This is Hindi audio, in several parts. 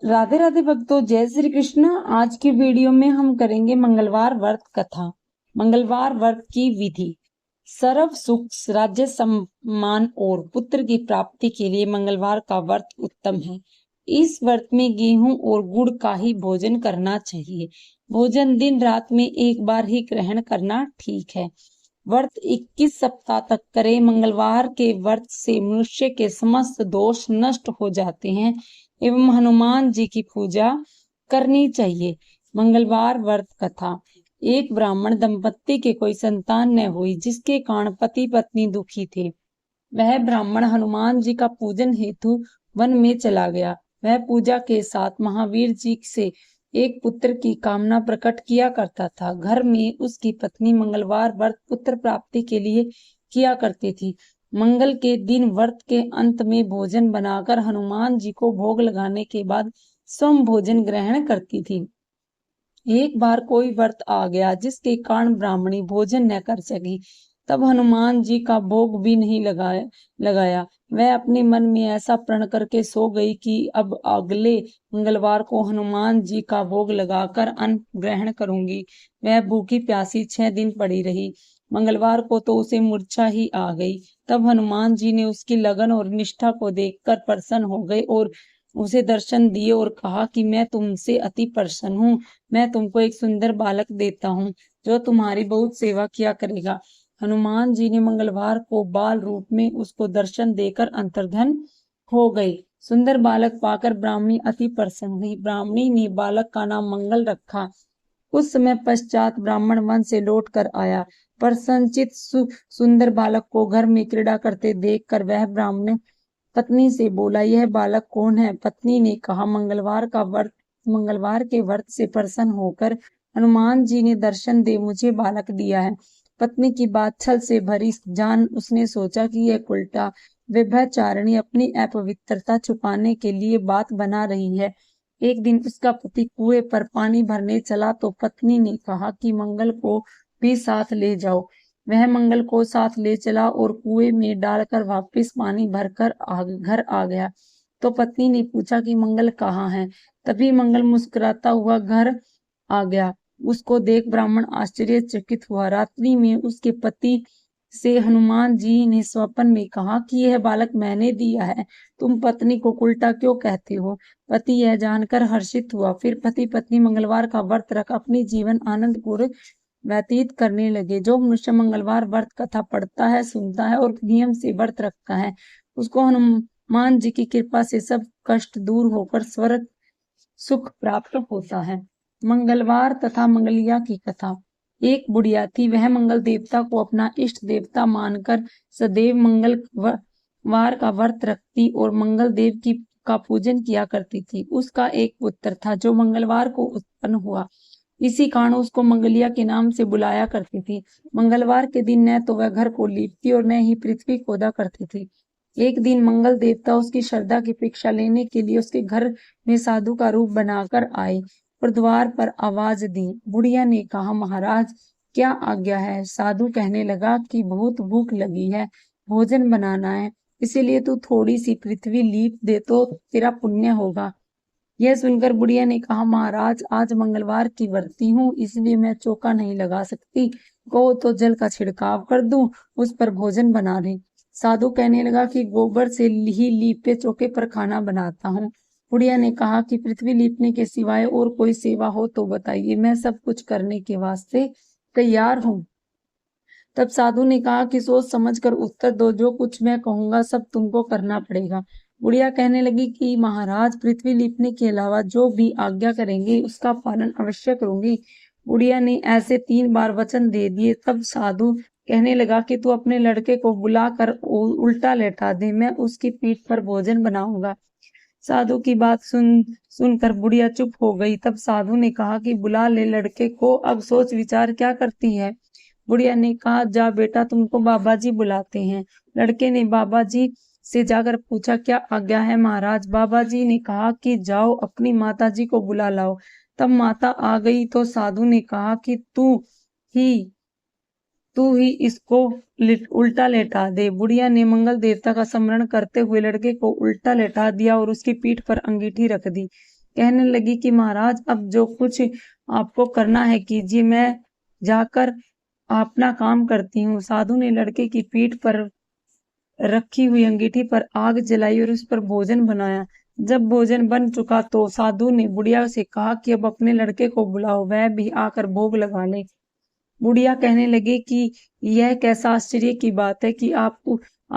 राधे राधे भक्तों, जय श्री कृष्ण। आज की वीडियो में हम करेंगे मंगलवार व्रत कथा। मंगलवार व्रत की विधि। सर्व सुख, राज्य सम्मान और पुत्र की प्राप्ति के लिए मंगलवार का व्रत उत्तम है। इस व्रत में गेहूं और गुड़ का ही भोजन करना चाहिए। भोजन दिन रात में एक बार ही ग्रहण करना ठीक है। व्रत 21 सप्ताह तक करें। मंगलवार के व्रत से मनुष्य के समस्त दोष नष्ट हो जाते हैं एवं हनुमान जी की पूजा करनी चाहिए। मंगलवार व्रत कथा। एक ब्राह्मण दंपत्ति के कोई संतान न हुई, जिसके कारण पति पत्नी दुखी थे। वह ब्राह्मण हनुमान जी का पूजन हेतु वन में चला गया। वह पूजा के साथ महावीर जी से एक पुत्र की कामना प्रकट किया करता था। घर में उसकी पत्नी मंगलवार व्रत पुत्र प्राप्ति के लिए किया करती थी। मंगल के दिन व्रत के अंत में भोजन बनाकर हनुमान जी को भोग लगाने के बाद स्वयं भोजन ग्रहण करती थी। एक बार कोई व्रत आ गया जिसके कारण ब्राह्मणी भोजन न कर सकी। तब हनुमान जी का भोग भी नहीं लगाया। वह अपने मन में ऐसा प्रण करके सो गई कि अब अगले मंगलवार को हनुमान जी का भोग लगाकर अन्न ग्रहण करूंगी। वह भूखी प्यासी 6 दिन पड़ी रही। मंगलवार को तो उसे मूर्छा ही आ गई। तब हनुमान जी ने उसकी लगन और निष्ठा को देखकर प्रसन्न हो गए और उसे दर्शन दिए और कहा कि मैं तुमसे अति प्रसन्न हूँ। मैं तुमको एक सुंदर बालक देता हूँ जो तुम्हारी बहुत सेवा किया करेगा। हनुमान जी ने मंगलवार को बाल रूप में उसको दर्शन देकर अंतर्ध्यान हो गए। सुंदर बालक पाकर ब्राह्मणी अति प्रसन्न हुई। ब्राह्मणी ने बालक का नाम मंगल रखा। कुछ समय पश्चात ब्राह्मण वन से लौट कर आया। प्रसन्नचित सुंदर बालक को घर में क्रीड़ा करते देखकर वह ब्राह्मण पत्नी से बोला, यह बालक कौन है? पत्नी ने कहा, मंगलवार के व्रत से प्रसन्न होकर हनुमान जी ने दर्शन दे मुझे बालक दिया है। पत्नी की बात छल से भरी जान उसने सोचा कि यह उल्टा व्यभिचारिणी अपनी अपवित्रता छुपाने के लिए बात बना रही है। एक दिन उसका पति कुएं पर पानी भरने चला तो पत्नी ने कहा कि मंगल को भी साथ ले जाओ। वह मंगल को साथ ले चला और कुएं में डालकर वापस पानी भरकर घर आ गया। तो पत्नी ने पूछा कि मंगल कहाँ है? तभी मंगल मुस्कुराता हुआ घर आ गया। उसको देख ब्राह्मण आश्चर्यचकित हुआ। रात्रि में उसके पति से हनुमान जी ने स्वप्न में कहा कि यह बालक मैंने दिया है। तुम पत्नी को उल्टा क्यों कहते हो? पति यह जानकर हर्षित हुआ। फिर पति पत्नी मंगलवार का व्रत रख अपनी जीवन आनंद पूर्वक व्यतीत करने लगे। जो मनुष्य मंगलवार व्रत कथा पढ़ता है, सुनता है और नियम से व्रत रखता है, उसको हनुमान जी की कृपा से सब कष्ट दूर होकर स्वर्ग सुख प्राप्त होता है। मंगलवार तथा मंगलिया की कथा। एक बुढ़िया थी। वह मंगल देवता को अपना इष्ट देवता मानकर सदैव मंगलवार का व्रत रखती और मंगल देव की का पूजन किया करती थी। उसका एक पुत्र था जो मंगलवार को उत्पन्न हुआ। इसी कारण उसको मंगलिया के नाम से बुलाया करती थी। मंगलवार के दिन न तो वह घर को लीपती और न ही पृथ्वी खोदा करती थी। एक दिन मंगल देवता उसकी श्रद्धा की परीक्षा लेने के लिए उसके घर में साधु का रूप बनाकर आए और द्वार पर आवाज दी। बुढ़िया ने कहा, महाराज क्या आज्ञा है? साधु कहने लगा कि बहुत भूख लगी है, भोजन बनाना है, इसीलिए तू थोड़ी सी पृथ्वी लीप दे तो तेरा पुण्य होगा। यह सुनकर बुढ़िया ने कहा, महाराज आज मंगलवार की व्रती हूँ, इसलिए मैं चौका नहीं लगा सकती। कहो तो जल का छिड़काव कर दूं, उस पर भोजन बना ले। साधु कहने लगा कि गोबर से ही लीपे चौके पर खाना बनाता हूँ। बुढ़िया ने कहा कि पृथ्वी लीपने के सिवाय और कोई सेवा हो तो बताइए, मैं सब कुछ करने के वास्ते तैयार हूँ। तब साधु ने कहा कि सोच समझ कर उत्तर दो, जो कुछ मैं कहूंगा सब तुमको करना पड़ेगा। बुढ़िया कहने लगी कि महाराज पृथ्वी लीपने के अलावा जो भी आज्ञा करेंगे उसका पालन अवश्य करूंगी। बुढ़िया ने ऐसे 3 बार वचन दे दिए। तब साधु कहने लगा कि तू अपने लड़के को बुलाकर उल्टा लेटा दे, मैं उसकी पीठ पर भोजन बनाऊंगा। साधु की बात सुनकर बुढ़िया चुप हो गई। तब साधु ने कहा कि बुला ले लड़के को, अब सोच विचार क्या करती है? बुढ़िया ने कहा, जा बेटा, तुमको बाबा जी बुलाते हैं। लड़के ने बाबा जी से जाकर पूछा, क्या आज्ञा है महाराज? बाबा जी ने कहा कि जाओ अपनी माता जी को बुला लाओ। तब माता आ गई तो साधु ने कहा कि ही तू ही इसको उल्टा लेटा दे। बुढ़िया ने मंगल देवता का स्मरण करते हुए लड़के को उल्टा लेटा दिया और उसकी पीठ पर अंगीठी रख दी। कहने लगी कि महाराज अब जो कुछ आपको करना है कीजिए, मैं जाकर अपना काम करती हूँ। साधु ने लड़के की पीठ पर रखी हुई अंगीठी पर आग जलाई और उस पर भोजन बनाया। जब भोजन बन चुका तो साधु ने बुढ़िया से कहा कि अब अपने लड़के को बुलाओ, वह भी आकर भोग लगा ले। बुढ़िया कहने लगी कि यह कैसा आश्चर्य की बात है कि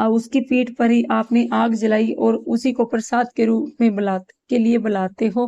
उसकी पीठ पर ही आपने आग जलाई और उसी को प्रसाद के रूप में बुलाते हो।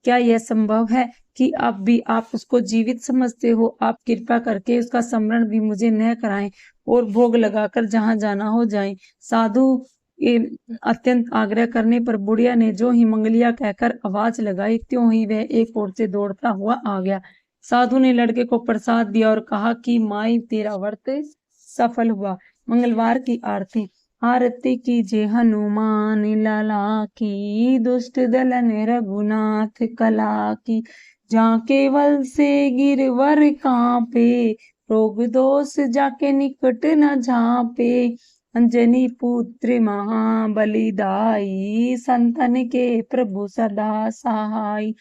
क्या यह संभव है कि अब भी आप उसको जीवित समझते हो? आप कृपा करके उसका स्मरण भी मुझे न कराएं और भोग लगाकर जहां जाना हो जाएं। साधु के अत्यंत आग्रह करने पर बुढ़िया ने जो ही मंगलिया कहकर आवाज लगाई, त्यों ही वह एक ओर से दौड़ता हुआ आ गया। साधु ने लड़के को प्रसाद दिया और कहा कि माई तेरा व्रत सफल हुआ। मंगलवार की आरती। आरती कीजिए हनुमान लाला की, दुष्ट दलन रघुनाथ कला की। जहाँ केवल से गिरवर कांपे, रोग दोष जाके निकट न झांपे। अंजनी पुत्र महाबलिदाई, संतन के प्रभु सदा सहाय।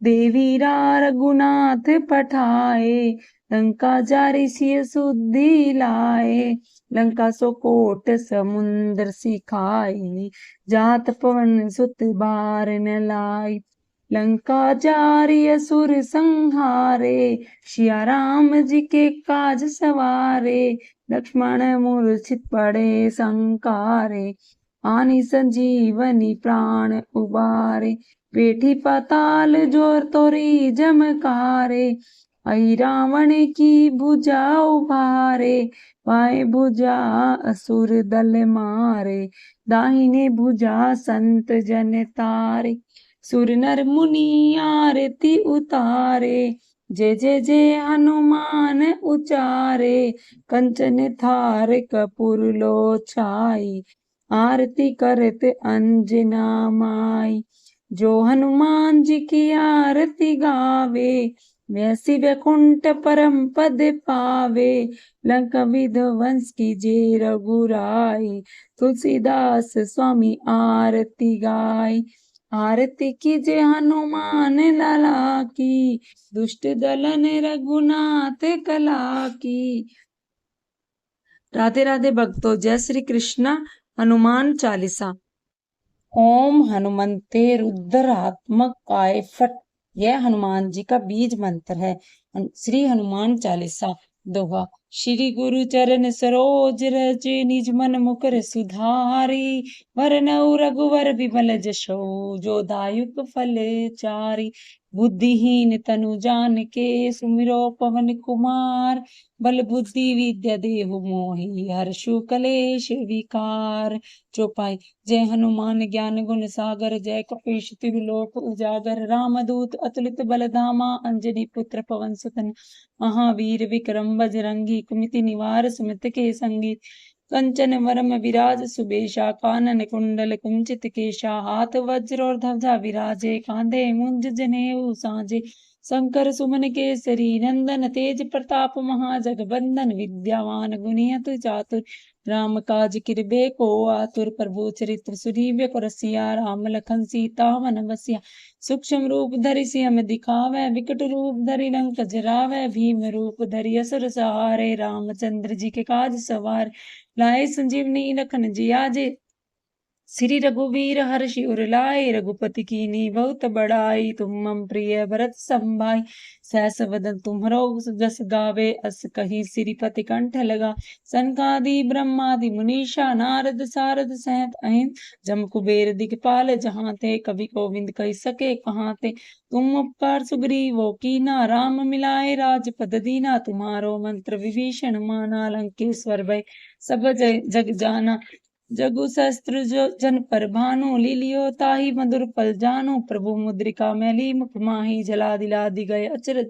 देवीरा रघुनाथ पठाए, लंका जारी सिय सुद्धि लाए। लंका सो कोट समुद्र सिखाई, जात पवन सुत बार न लाई। लंका जारी असुर संहारे, सिया राम जी के काज सवारे। लक्ष्मण मूर्छित पड़े संकारे, आनी संजीवनी प्राण उबारे। बैठी पाताल जोर तोरी जमकारे, आई रावण की भुजा उभारे। बाएं भुजा असुर दल मारे, दाहिने भुजा संत जन तारे। सुर नर मुनि आरती उतारे, जय जय जय हनुमान उचारे। कंचन थार कपूर लो छाई, आरती करत अंजना माई। जो हनुमान जी की आरती गावे, वैसी वैकुंठ परम पद पावे। लंका विध्वंस की जय रघुराई, तुलसीदास स्वामी आरती गाय। आरती कीजिए हनुमान लाला की, दुष्ट दलन रघुनाथ कला की। राधे राधे भक्तों, जय श्री कृष्णा। हनुमान चालीसा। ओम हनुमंते रुद्रात्मकाय फट, यह हनुमान जी का बीज मंत्र है। श्री हनुमान चालीसा। दोहा। श्री गुरु चरण सरोज रज, निज मन मुकुर सुधारी। वरनउ रघुवर विमल जसो, जो दायुक फल चारी। बुद्धिहीन तनु जानिके, सुमिरो पवन कुमार। बल बुद्धि विद्या देहु मोहि, हर्षु कलेश विकार। चौपाई। जय हनुमान ज्ञान गुण सागर, जय कपीश तिहु लोक उजागर। रामदूत अतुलित बल धामा, अंजनी पुत्र पवन सुत महावीर विक्रम बजरंगी। कुमति निवार सुमति के संगी, कंचन वरम विराज सुबेशा। कानन कुंडल कुंचित केशा, हाथ वज्र और ध्वजा विराजे। कांधे मुंज जनेऊ साजे, शंकर सुमन केसरी नंदन। तेज प्रताप महाजगबंदन, विद्यावान गुणियतु चातुर। राम काज किरबे को आतुर, प्रभु चरित्र सुनीबे को रसिया। राम लखन सीता मन बसिया, सूक्ष्म रूप धरि सियम दिखावे। विकट रूप धरि लंक जरावे, भीम रूप धरि असुर सहारे। रामचंद्र जी के काज सवार, लाए संजीवनी लखन जियाजे। श्री रघुवीर हर्षि उर लाए, रघुपति कीन्ही बहुत बड़ाई। तुम मम प्रिय भरत संभाई, सहस वदन तुम्हरो जस गावे। अस कही श्रीपति कंठ लगा, सनकादि ब्रह्मादि मुनीषा। नारद सारद सहित अहिं, जम कुबेर दिखपाल जहाँ ते। कवि गोविंद कहि सके कहाँ ते, तुम उपकार सुग्रीवो कीना। राम मिलाए राजपद दीना, तुम्हारो मंत्र विभीषण माना। लंकेश्वर भय सब जग जाना, जगु सहस्त्र जन पर भानु। लीलियो ताहि मधुर फल जानु, प्रभु मुद्रिका मैली मुख माही। जला दिलादि गए अचरज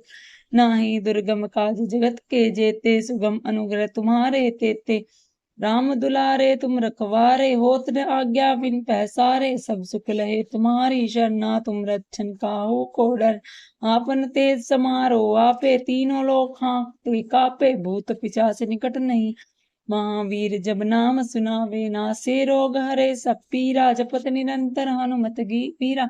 नाही, दुर्गम काज जगत के जेते। सुगम अनुग्रह तुम्हारे तेते, राम दुलारे तुम रखवारे। होत न आज्ञा बिन पैसारे, सब सुख लहे तुम्हारी शरणा। तुम रक्षण काहू को डर, आपन तेज समारो आपे। तीनों लोक हाँकते कापे, भूत पिशाच निकट नहीं। महावीर जब नाम सुनावे, नासे रोग हरे सब पीरा। जपत निरंतर हनुमत वीरा,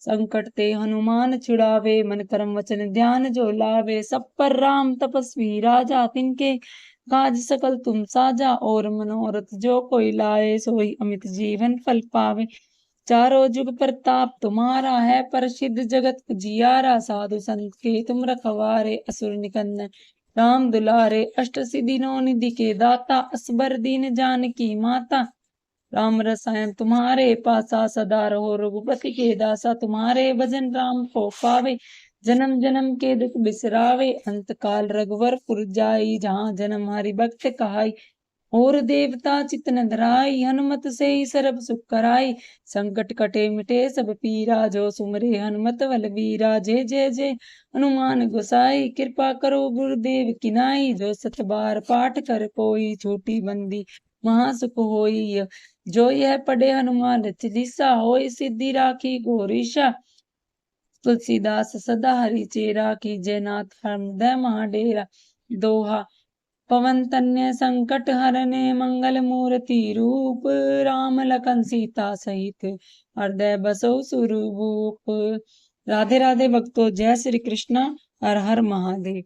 संकट ते हनुमान छुड़ावे, मन कर्म वचन ध्यान जो लावे। सब पर राम तपस्वी राजा, तिनके काज सकल तुम साजा। और मनोरथ जो कोई लाए, सोई अमित जीवन फल पावे। चारों जुग प्रताप तुम्हारा है, प्रसिद्ध जगत जियारा। साधु संत के तुम रखवारे, असुर निकंदन राम दुलारे। अष्ट सिद्धि नौ निधि के दाता, असबर दीन जानकी माता। राम रसायन तुम्हारे पासा, सदा रहो रघुपति के दासा। तुम्हारे भजन राम को पावे, जन्म जन्म के दुख बिसरावे। अंत काल रघुवर पुर जाई, जहाँ जन्म हरि भक्त कहाई। और देवता चित्त न धराई, हनुमत से ही सर्व सुख कराई। संकट कटे मिटे सब पीरा, जो सुमरे हनुमत बलबीरा। जय जय जय हनुमान गोसाई, कृपा करो गुरुदेव की नाई। जो सत बार पाठ कर कोई, छोटी बंदी महासुख होई। जो यह पढ़े हनुमान चालीसा, होय सिद्धि राखी गौरीशा। तुलसीदास सदा हरि चेरा, की जयनाथ हृदय महाडेरा। दोहा पवन तनय संकट हरने, मंगल मूर्ति रूप। राम लखन सीता सहित, हृदय बसो सुरभूप। राधे राधे भक्तों, जय श्री कृष्णा, हर हर महादेव।